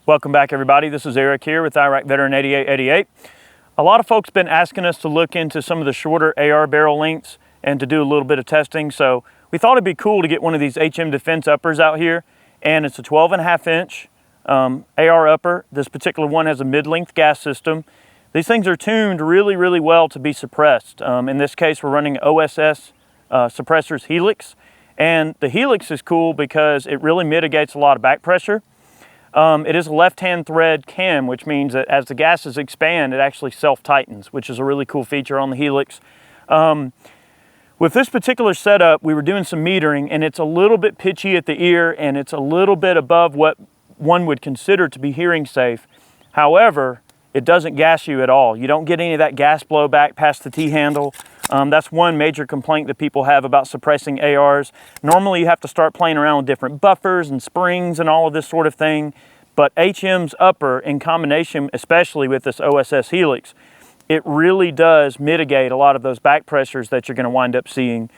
Welcome back, everybody. This is Eric here with Iraq Veteran 8888. A lot of folks been asking us to look into some of the shorter AR barrel lengths and to do a little bit of testing. So we thought it'd be cool to get one of these HM Defense uppers out here, and it's a 12.5 inch AR upper. This particular one has a mid-length gas system. These things are tuned really, really well to be suppressed. In this case, we're running OSS suppressors Helix, and the Helix is cool because it really mitigates a lot of back pressure. It is a left-hand thread cam, which means that as the gases expand, it actually self-tightens, which is a really cool feature on the Helix. With this particular setup, we were doing some metering, and it's a little bit pitchy at the ear, and it's a little bit above what one would consider to be hearing safe. However, it doesn't gas you at all. You don't get any of that gas blowback past the T-handle. That's one major complaint that people have about suppressing ARs. Normally you have to start playing around with different buffers and springs and all of this sort of thing. But HM's upper, in combination especially with this OSS Helix, it really does mitigate a lot of those back pressures that you're going to wind up seeing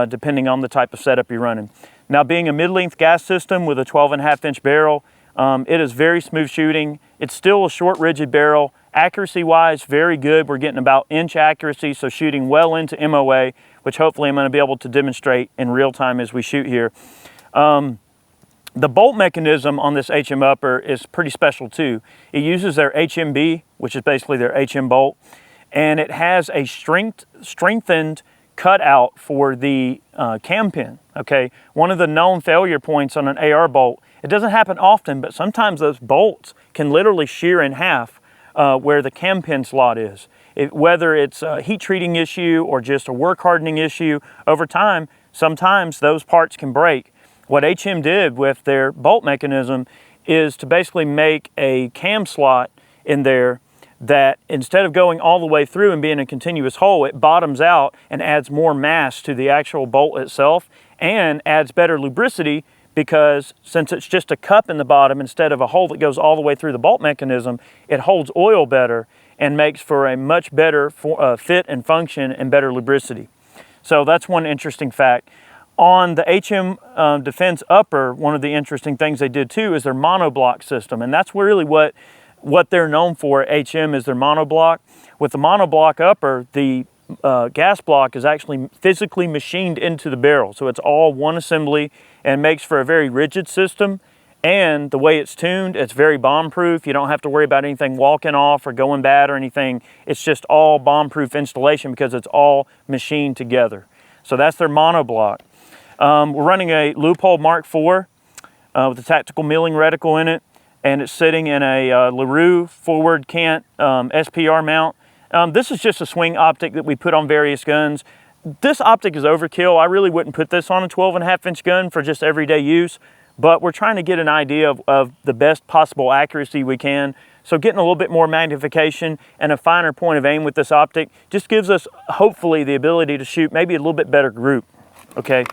depending on the type of setup you're running. Now, being a mid-length gas system with a 12.5 inch barrel, it is very smooth shooting. It's still a short, rigid barrel. Accuracy-wise, very good. We're getting about inch accuracy, so shooting well into MOA, which hopefully I'm going to be able to demonstrate in real time as we shoot here. The bolt mechanism on this HM upper is pretty special too. It uses their HMB, which is basically their HM bolt, and it has a strengthened cutout for the cam pin. Okay, one of the known failure points on an AR bolt, it doesn't happen often, but sometimes those bolts can literally shear in half where the cam pin slot is. Whether it's a heat treating issue or just a work hardening issue, over time, sometimes those parts can break. What HM did with their bolt mechanism is to basically make a cam slot in there that instead of going all the way through and being a continuous hole, it bottoms out and adds more mass to the actual bolt itself and adds better lubricity, because since it's just a cup in the bottom instead of a hole that goes all the way through the bolt mechanism, it holds oil better and makes for a much better fit and function and better lubricity. So that's one interesting fact. On the HM Defense upper, one of the interesting things they did too is their monobloc system, and that's really what they're known for at HM is their monobloc. With the monobloc upper, the gas block is actually physically machined into the barrel, so it's all one assembly and makes for a very rigid system. And the way it's tuned, it's very bomb proof. You don't have to worry about anything walking off or going bad or anything. It's just all bomb proof installation because it's all machined together. So that's their monobloc. We're running a Loophole Mark IV with a tactical milling reticle in it, and it's sitting in a LaRue forward cant SPR mount. This is just a swing optic that we put on various guns. This optic is overkill. I really wouldn't put this on a 12.5 inch gun for just everyday use, but we're trying to get an idea of the best possible accuracy we can. So getting a little bit more magnification and a finer point of aim with this optic just gives us, hopefully, the ability to shoot maybe a little bit better group, okay?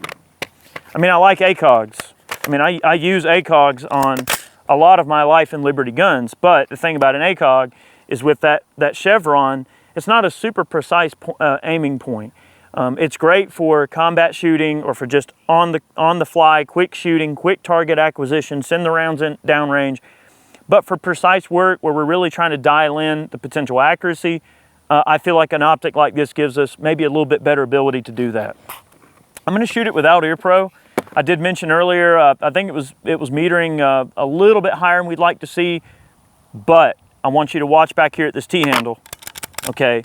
I mean, I like ACOGs. I mean, I use ACOGs on a lot of my life and Liberty guns, but the thing about an ACOG is with that chevron, it's not a super precise aiming point. It's great for combat shooting or for just on the fly, quick shooting, quick target acquisition, send the rounds in downrange. But for precise work where we're really trying to dial in the potential accuracy, I feel like an optic like this gives us maybe a little bit better ability to do that. I'm going to shoot it without ear pro. I did mention earlier, I think it was metering a little bit higher than we'd like to see, but I want you to watch back here at this T-handle, okay?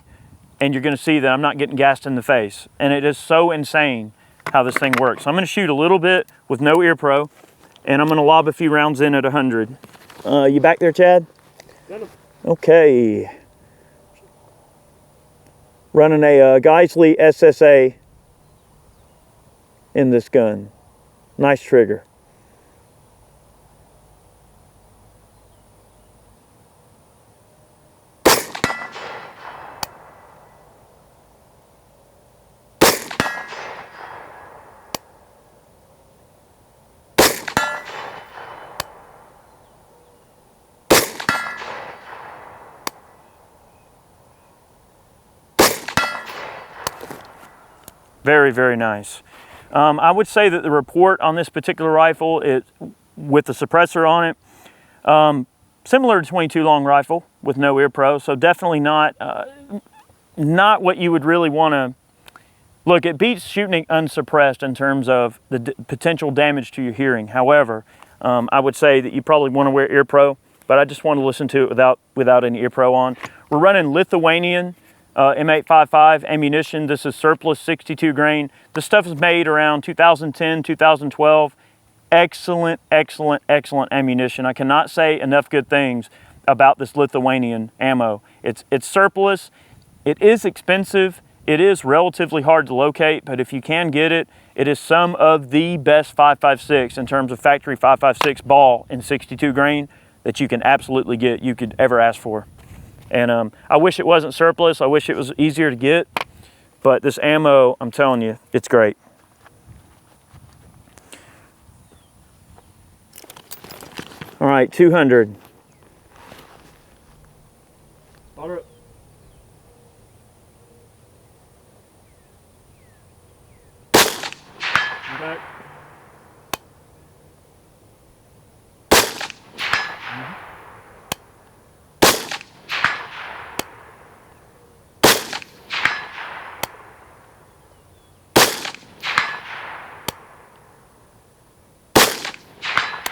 And you're going to see that I'm not getting gassed in the face. And it is so insane how this thing works. So I'm going to shoot a little bit with no ear pro, and I'm going to lob a few rounds in at 100. You back there, Chad? Okay. Running a Geisley SSA in this gun. Nice trigger. Very, very nice. I would say that the report on this particular rifle, with the suppressor on it, similar to 22 long rifle with no ear pro, so definitely not not what you would really want to look. It beats shooting it unsuppressed in terms of the potential damage to your hearing. However, I would say that you probably want to wear ear pro, but I just want to listen to it without any ear pro on. We're running Lithuanian M855 ammunition. This is surplus 62 grain. This stuff is made around 2010, 2012. Excellent, excellent, excellent ammunition. I cannot say enough good things about this Lithuanian ammo. It's surplus. It is expensive. It is relatively hard to locate, but if you can get it, it is some of the best 5.56 in terms of factory 5.56 ball in 62 grain that you can absolutely get, you could ever ask for. And I wish it wasn't surplus. I wish it was easier to get, but this ammo, I'm telling you, it's great. All right, 200. Fire it. Back.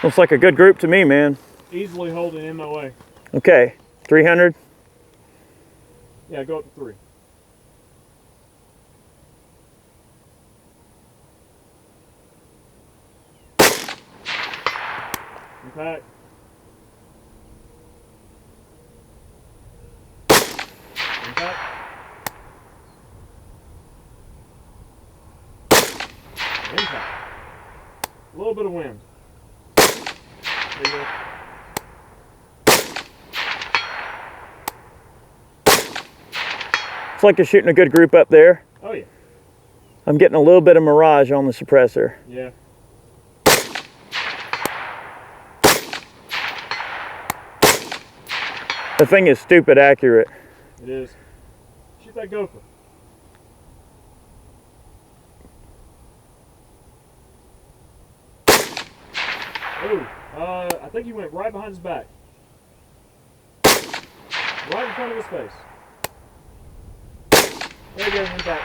Looks like a good group to me, man. Easily holding MOA. Okay, 300. Yeah, go up to 3. Impact. Impact. Impact. A little bit of wind. There you go. It's like you're shooting a good group up there. Oh yeah. I'm getting a little bit of mirage on the suppressor. Yeah. The thing is stupid accurate. It is. Shoot that gopher. Ooh, I think he went right behind his back. Right in front of his face. There you go, went back.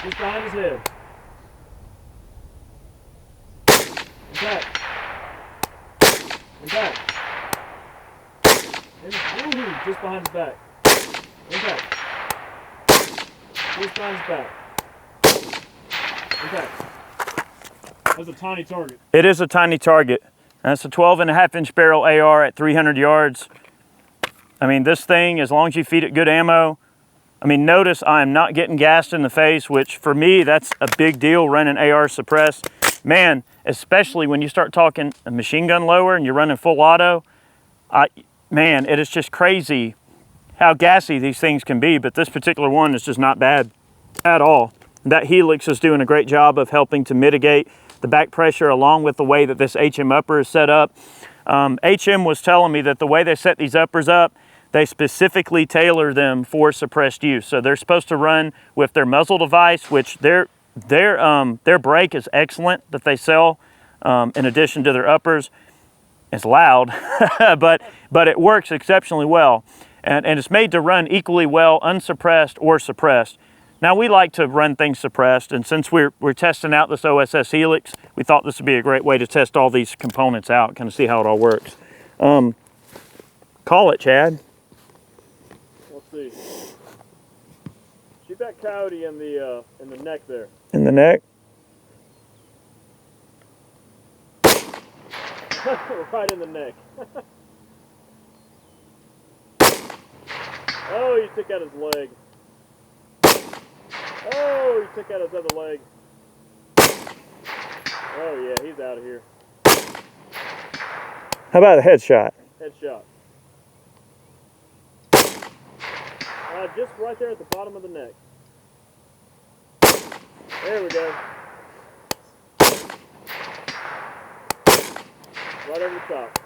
Just behind his head. Impact. Impact. Ooh, just behind his back. Impact. Just behind his back. Impact. That's a tiny target. It is a tiny target. That's a 12.5-inch barrel AR at 300 yards. I mean, this thing, as long as you feed it good ammo, I mean, notice I am not getting gassed in the face, which for me, that's a big deal running AR suppressed. Man, especially when you start talking a machine gun lower and you're running full auto, man, it is just crazy how gassy these things can be, but this particular one is just not bad at all. That Helix is doing a great job of helping to mitigate the back pressure along with the way that this HM upper is set up. HM was telling me that the way they set these uppers up, they specifically tailor them for suppressed use. So they're supposed to run with their muzzle device, which their brake is excellent that they sell in addition to their uppers. It's loud, but it works exceptionally well. And it's made to run equally well unsuppressed or suppressed. Now we like to run things suppressed, and since we're testing out this OSS Helix, we thought this would be a great way to test all these components out, kind of see how it all works. Call it, Chad. Let's see. Shoot that coyote in the neck there. In the neck? Right in the neck. Oh, he took out his leg. Oh, he took out his other leg. Oh yeah, he's out of here. How about a headshot? Headshot. Just right there at the bottom of the neck. There we go. Right over the top.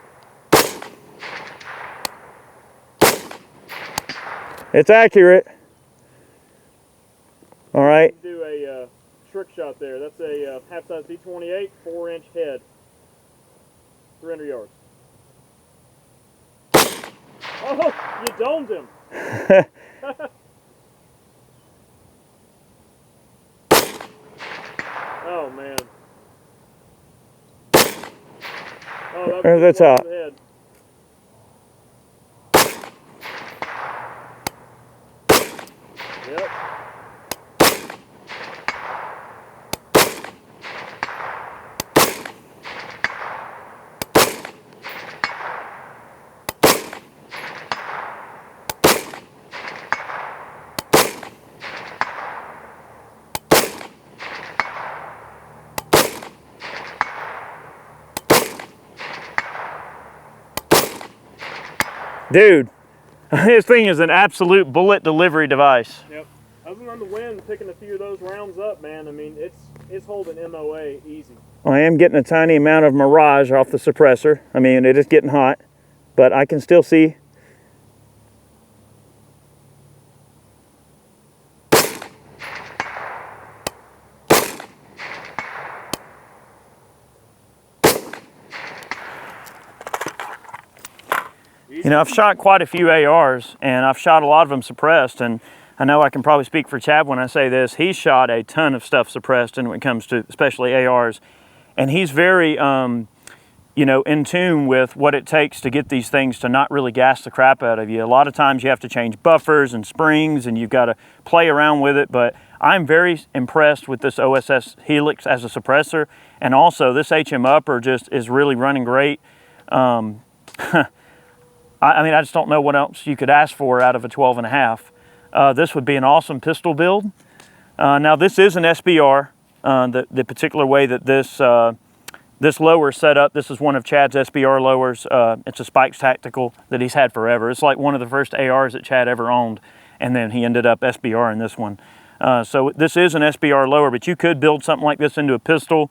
It's accurate. All right. Do a trick shot there. That's a half-size D28, 4-inch head. 300 yards. Oh, you domed him. Oh, man. Oh, There's the top. Head. Yep. Dude, this thing is an absolute bullet delivery device. Yep. Other than the wind picking a few of those rounds up, man, I mean, it's holding MOA easy. I am getting a tiny amount of mirage off the suppressor. I mean, it is getting hot, but I can still see. You know, I've shot quite a few ARs, and I've shot a lot of them suppressed, and I know I can probably speak for Chad when I say this. He's shot a ton of stuff suppressed, and when it comes to especially ARs, and he's very, you know, in tune with what it takes to get these things to not really gas the crap out of you. A lot of times you have to change buffers and springs, and you've got to play around with it, but I'm very impressed with this OSS Helix as a suppressor, and also this HM upper just is really running great. I mean, I just don't know what else you could ask for out of a 12.5. This would be an awesome pistol build. Now this is an SBR, the particular way that this lower is set up. This is one of Chad's SBR lowers. It's a Spikes Tactical that he's had forever. It's like one of the first ARs that Chad ever owned, and then he ended up SBR in this one. So this is an SBR lower, but you could build something like this into a pistol.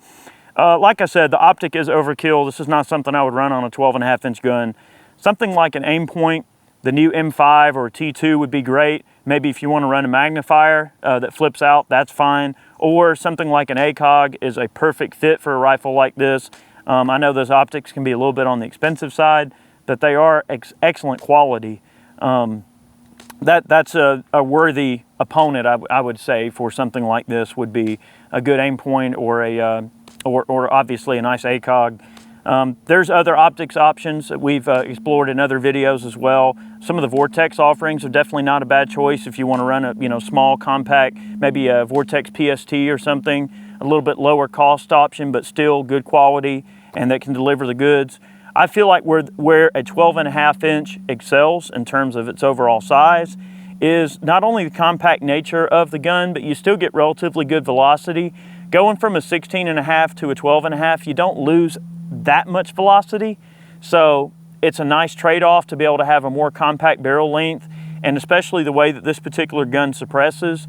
Like I said, the optic is overkill. This is not something I would run on a 12.5-inch gun. Something like an aim point, the new M5 or T2 would be great. Maybe if you want to run a magnifier that flips out, that's fine. Or something like an ACOG is a perfect fit for a rifle like this. I know those optics can be a little bit on the expensive side, but they are excellent quality. That's a worthy opponent, I would say, for something like this would be a good aim point or or obviously a nice ACOG. There's other optics options that we've explored in other videos as well. Some of the Vortex offerings are definitely not a bad choice if you want to run a small, compact, maybe a Vortex PST or something, a little bit lower cost option, but still good quality and that can deliver the goods. I feel like where a 12.5-inch excels in terms of its overall size is not only the compact nature of the gun, but you still get relatively good velocity. Going from a 16.5 to a 12.5, you don't lose that much velocity, so it's a nice trade-off to be able to have a more compact barrel length, and especially the way that this particular gun suppresses,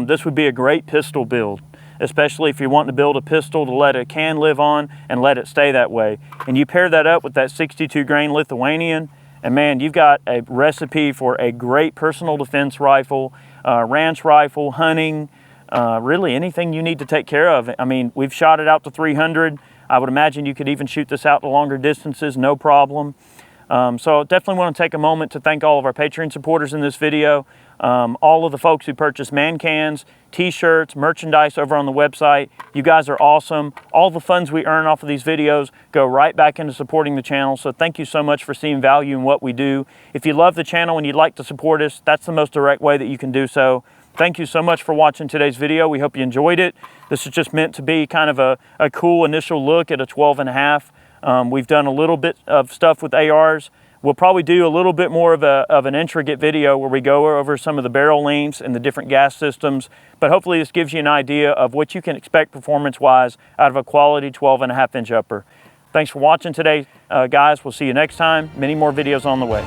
this would be a great pistol build, especially if you're wanting to build a pistol to let a can live on and let it stay that way. And you pair that up with that 62 grain Lithuanian, and man, you've got a recipe for a great personal defense rifle, ranch rifle, hunting, really anything you need to take care of. I mean, we've shot it out to 300. I would imagine you could even shoot this out to longer distances, no problem. So I definitely want to take a moment to thank all of our Patreon supporters in this video. All of the folks who purchase man cans, t-shirts, merchandise over on the website. You guys are awesome. All the funds we earn off of these videos go right back into supporting the channel. So thank you so much for seeing value in what we do. If you love the channel and you'd like to support us, that's the most direct way that you can do so. Thank you so much for watching today's video. We hope you enjoyed it. This is just meant to be kind of a cool initial look at a 12.5. We've done a little bit of stuff with ARs. We'll probably do a little bit more of an intricate video where we go over some of the barrel lengths and the different gas systems. But hopefully this gives you an idea of what you can expect performance-wise out of a quality 12.5-inch upper. Thanks for watching today, guys. We'll see you next time. Many more videos on the way.